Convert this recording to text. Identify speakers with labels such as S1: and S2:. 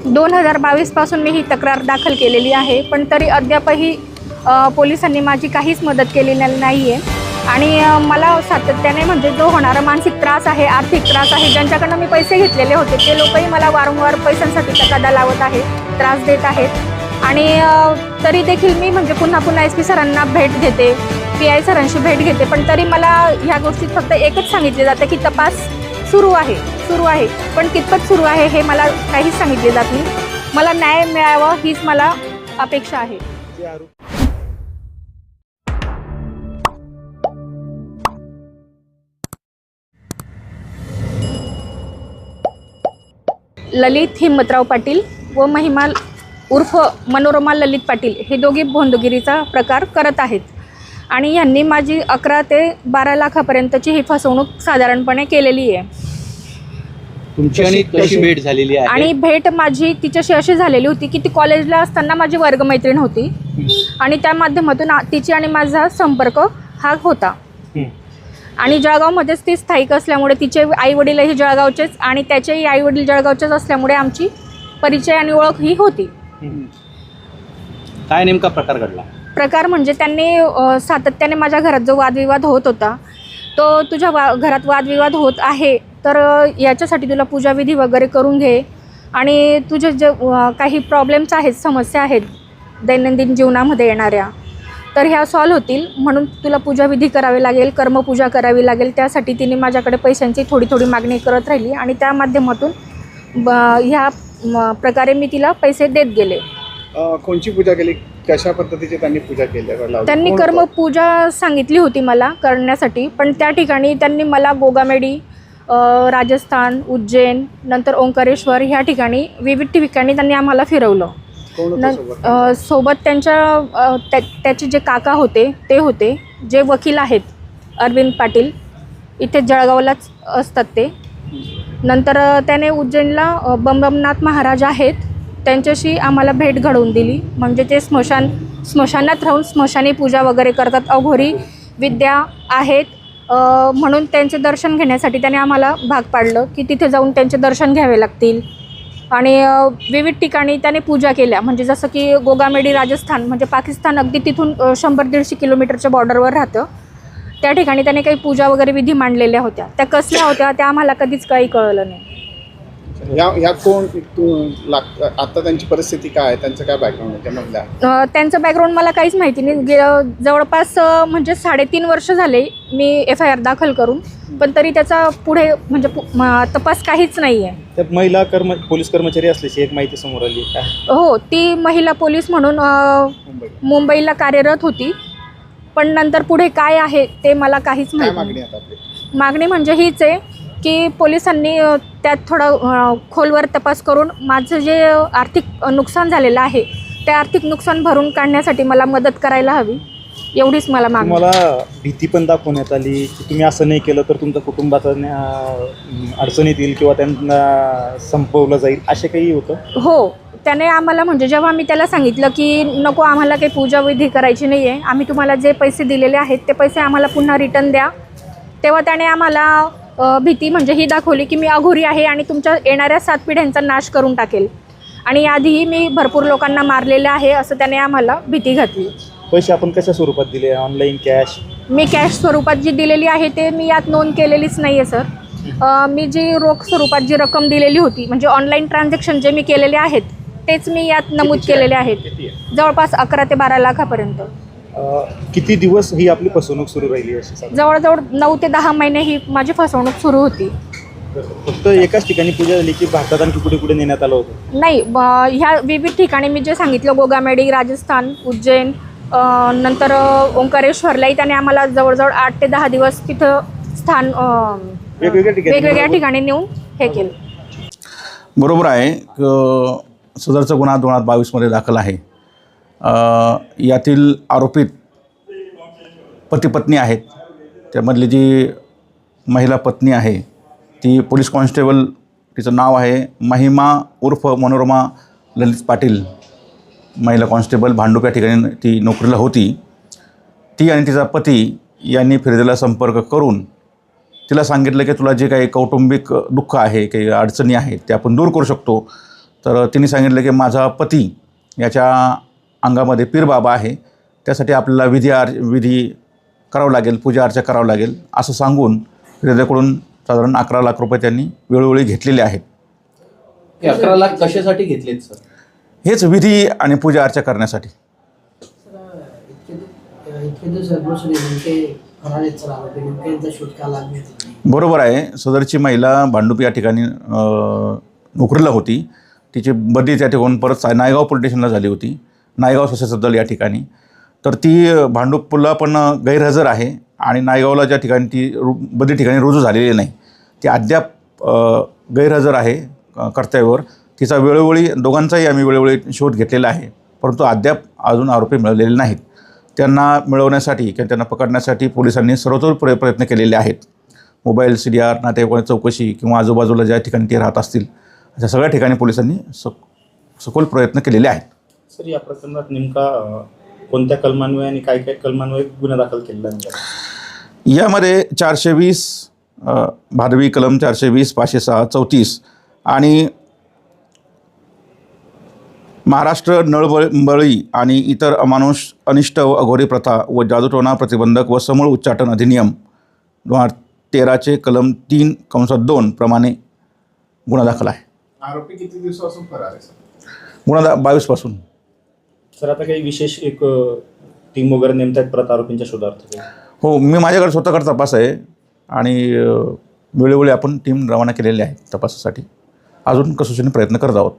S1: 2022 पासून मी ही तक्रार दाखल केलेली आहे, पण तरी अद्यापही पोलिसांनी माझी काहीच मदत केलेली नाही आहे। आणि मला सातत्याने म्हणजे जो होणारा मानसिक त्रास आहे, आर्थिक त्रास आहे, ज्यांच्याकडनं मी पैसे घेतलेले होते ते लोकही मला वारंवार पैशांसाठी तगादा लावत आहेत, त्रास देत आहेत। आणि तरी देखील मी म्हणजे पुन्हा पुन्हा SP सरांना भेट घेते, PI सरांशी भेट घेते, पण तरी मला ह्या गोष्टीत फक्त एकच सांगितले जातं की तपास सुरू आहे, पण कितपत सुरू आहे हे मला काहीच सांगितले जात नाही। मला न्याय मिळावा हीच मला अपेक्षा आहे। ललित हिम्मतराव पाटील व महिमा उर्फ मनोरमा ललित पाटील हे दोघे भोंदगिरीचा प्रकार करत आहेत आणि यांनी माझी 11 ते 12 लाखापर्यंतची ही फसवणूक साधारणपणे केलेली आहे।
S2: तुमची आणि कशी भेट झालेली आहे?
S1: आणि भेट माझी तिच्याशी अशी झालेली होती की ती कॉलेजला असताना माझी वर्गमैत्रीण होती आणि त्या माध्यमातून तिची आणि माझा संपर्क हा होता। आणि जळगावमध्येच ती स्थायिक असल्यामुळे तिचे आईवडीलही जळगावचेच आणि त्याचेही आईवडील जळगावचेच असल्यामुळे आमची परिचय आणि ओळख ही होती।
S2: काय नेमका प्रकार घडला?
S1: प्रकार म्हणजे त्यांनी सातत्याने माझ्या घरात जो वादविवाद होत होता, तो तुझ्या घरात वादविवाद होत आहे तर याच्यासाठी तुला पूजाविधी वगैरे करून घे आणि तुझे जे काही प्रॉब्लेम्स आहेत, समस्या आहेत दैनंदिन जीवनामध्ये येणाऱ्या, तर ह्या सॉल्व्ह होतील म्हणून तुला पूजाविधी करावी लागेल, कर्मपूजा करावी लागेल। त्यासाठी तिने माझ्याकडे पैशांची थोडी थोडी मागणी करत राहिली आणि त्या माध्यमातून ह्या प्रकारे मी तिला पैसे देत गेले।
S3: कोणची पूजा केली, कशा पद्धतीची त्यांनी पूजा केली?
S1: त्यांनी कर्मपूजा सांगितली होती मला करण्यासाठी, पण त्या ठिकाणी त्यांनी मला गोगामेडी, राजस्थान, उज्जैन, नंतर ओंकारेश्वर ह्या ठिकाणी विविध ठिकाणी त्यांनी आम्हाला फिरवलं। सोबत त्याचे जे काका होते ते होते, जे वकील आहेत अरविंद पाटील, इथे जळगावलाच असतात ते। नंतर त्याने उज्जैनला बमबमनाथ महाराज आहेत, त्यांच्याशी आम्हाला भेट घडवून दिली। म्हणजे ते स्मशानात राहून स्मशानी पूजा वगैरे करतात, अघोरी विद्या आहेत म्हणून त्यांचे दर्शन घेण्यासाठी त्याने आम्हाला भाग पाडलं की तिथे जाऊन त्यांचे दर्शन घ्यावे लागतील। आणि विविध ठिकाणी त्याने पूजा केल्या, म्हणजे जसं की गोगामेडी राजस्थान म्हणजे पाकिस्तान अगदी तिथून 100-150 किलोमीटरच्या बॉर्डरवर राहतं, त्या ठिकाणी त्याने काही पूजा वगैरे विधी मांडलेल्या होत्या। त्या कसल्या होत्या त्या आम्हाला कधीच काही कळलं नाही।
S3: या कोण आता त्यांची परिस्थिती काय आहे, त्यांचं काय बॅकग्राऊंड आहे त्यामधल्या?
S1: त्यांचं बॅकग्राऊंड मला काहीच माहिती नाही। जवळपास म्हणजे 3.5 वर्ष झाले मी FIR दाखल करून, पण तरी त्याचा पुढे म्हणजे तपास काहीच नाही आहे।
S2: महिला पोलीस कर्मचारी असल्याची एक माहिती समोर आली का?
S1: हो, ती महिला पोलीस म्हणून मुंबईला कार्यरत होती, पण नंतर पुढे काय आहे ते मला काहीच माहिती नाही। मागणी म्हणजे हीच आहे की पोलिसांनी त्यात थोडं खोलवर तपास करून माझं जे आर्थिक नुकसान झालेलं आहे ते आर्थिक नुकसान भरून काढण्यासाठी मला मदत करायला हवी, एवढीच मला मागणी।
S4: मला भीती पण दाखवण्यात आली की तुम्ही असं नाही केलं तर तुमच्या कुटुंबाचा अडचणीत येईल किंवा त्यांना संपवलं जाईल, असे काही होतं?
S1: हो, त्याने आम्हाला म्हणजे जेव्हा मी त्याला सांगितलं की नको, आम्हाला काही पूजाविधी करायची नाही आहे, आम्ही तुम्हाला जे पैसे दिलेले आहेत ते पैसे आम्हाला पुन्हा रिटर्न द्या, तेव्हा त्याने आम्हाला भीती म्हणजे ही दाखवली की मी अघोरी आहे आणि तुमच्या येणाऱ्या 7 पिढ्यांचा नाश करून टाकेल आणि आधीही मी भरपूर लोकांना मारलेले आहे असं त्याने आम्हाला भीती घातली।
S4: पैसे आपण कशा स्वरूपात दिले? Online, cash?
S1: मी कॅश स्वरूपात जी दिलेली आहे ते मी यात नोंद केलेलीच नाही आहे सर। मी जी रोख स्वरूपात जी रक्कम दिलेली होती म्हणजे ऑनलाईन ट्रान्झॅक्शन जे मी केलेले आहेत तेच मी यात नमूद केलेले आहेत, जवळपास 11 ते 12 लाखापर्यंत।
S4: किती दिवस ही आपली फसवणूक सुरू राहिली? अशी
S1: जवळजवळ 9 ते 10 महिने ही माझी फसवणूक सुरू होती।
S4: फक्त एकाच ठिकाणी पूजा झाली की भारतात आणखी कुठे कुठे नेण्यात आलं होतं?
S1: नाही, ह्या विविध ठिकाणी मी जे सांगितलं गोगामेडी, राजस्थान, उज्जैन, नंतर ओंकारेश्वरलाही त्याने आम्हाला जवळजवळ 8 ते 10 दिवस तिथं स्थान वेगवेगळ्या ठिकाणी नेऊन हे केलं।
S5: बरोबर आहे, सदरचा गुन्हा 2022 दाखल आहे। यातील आरोपित पती पत्नी आहेत, त्यामधली जी महिला पत्नी आहे ती पोलीस कॉन्स्टेबल, तिचं नाव आहे महिमा उर्फ मनोरमा ललित पाटील, महिला कॉन्स्टेबल, भांडूप या ठिकाणी ती नोकरीला होती। ती आणि तिचा पती यांनी फिर्यादीला संपर्क करून तिला सांगितलं की तुला जे काही कौटुंबिक दुःख आहे, काही अडचणी आहेत ते आपण दूर करू शकतो, तर तिने सांगितलं की माझा पती याच्या अंगामध्ये पीर बाबा आहे, त्यासाठी आपल्याला विधी करावं लागेल, पूजा अर्चा करावं लागेल असं सांगून फिर्यादीकडून साधारण 11 लाख रुपये त्यांनी वेळोवेळी घेतलेले आहेत.
S2: हे 11 लाख कशासाठी घेतलेत सर?
S5: हेच विधी आणि पूजा अर्चा करण्यासाठी.
S6: इतके दिवस बसून नेमके फरार आहेत सर आरोपी, नेमके यांचा शोध का लागला नाही?
S5: बरोबर आहे. सदरची महिला भांडूप या ठिकाणी नोकरीला होती. तिची बदली त्या ठिकाणून परत नायगाव पोलीस स्टेशनला झाली होती, नायगाव सशस्त्र दल या ठिकाणी. तर ती भांडूपला पण गैरहजर आहे आणि नायगावला ज्या ठिकाणी ती बदली ठिकाणी रुजू झालेली नाही, ती अद्याप गैरहजर आहे कर्तव्यावर. तिचा वेळोवेळी दोघांचाही आम्ही वेळोवेळी शोध घेतलेला आहे, परंतु अद्याप अजून आरोपी मिळालेले नाहीत. त्यांना मिळवण्यासाठी किंवा त्यांना पकडण्यासाठी पोलिसांनी सर्वतोपरी प्रयत्न केलेले आहेत. मोबाईल, CDR, नातेवाईकांची चौकशी किंवा आजूबाजूला ज्या ठिकाणी ते राहत असतील अशा सगळ्या ठिकाणी पोलिसांनी सखोल प्रयत्न केलेले आहेत.
S4: सर, या प्रकरणात नेमका कोणत्या कलमान्वये आणि काय काय कलमान्वये गुन्हा दाखल केलेला आहे?
S5: यामध्ये 420 भादवी कलम 420, 506, 34 आणि महाराष्ट्र नळबळी आणि इतर अमानुष अनिष्ट व अघोरी प्रथा व जादूटोणा प्रतिबंधक व समूळ उच्चाटन अधिनियम 2013चे कलम 3(2) प्रमाणे गुन्हा दाखल आहे.
S3: आरोपी किती दिवसापासून फरार आहे सर?
S5: गुन्हा 22 पासून.
S4: सर, आता काही विशेष एक टीम वगैरे नेमतात परत आरोपींच्या शोधार्थ?
S5: हो, मी माझ्याकडे स्वतःकडे तपास आहे आणि वेळोवेळी आपण टीम रवाना केलेली आहे तपासासाठी. अजून कसोशीने प्रयत्न करत आहोत.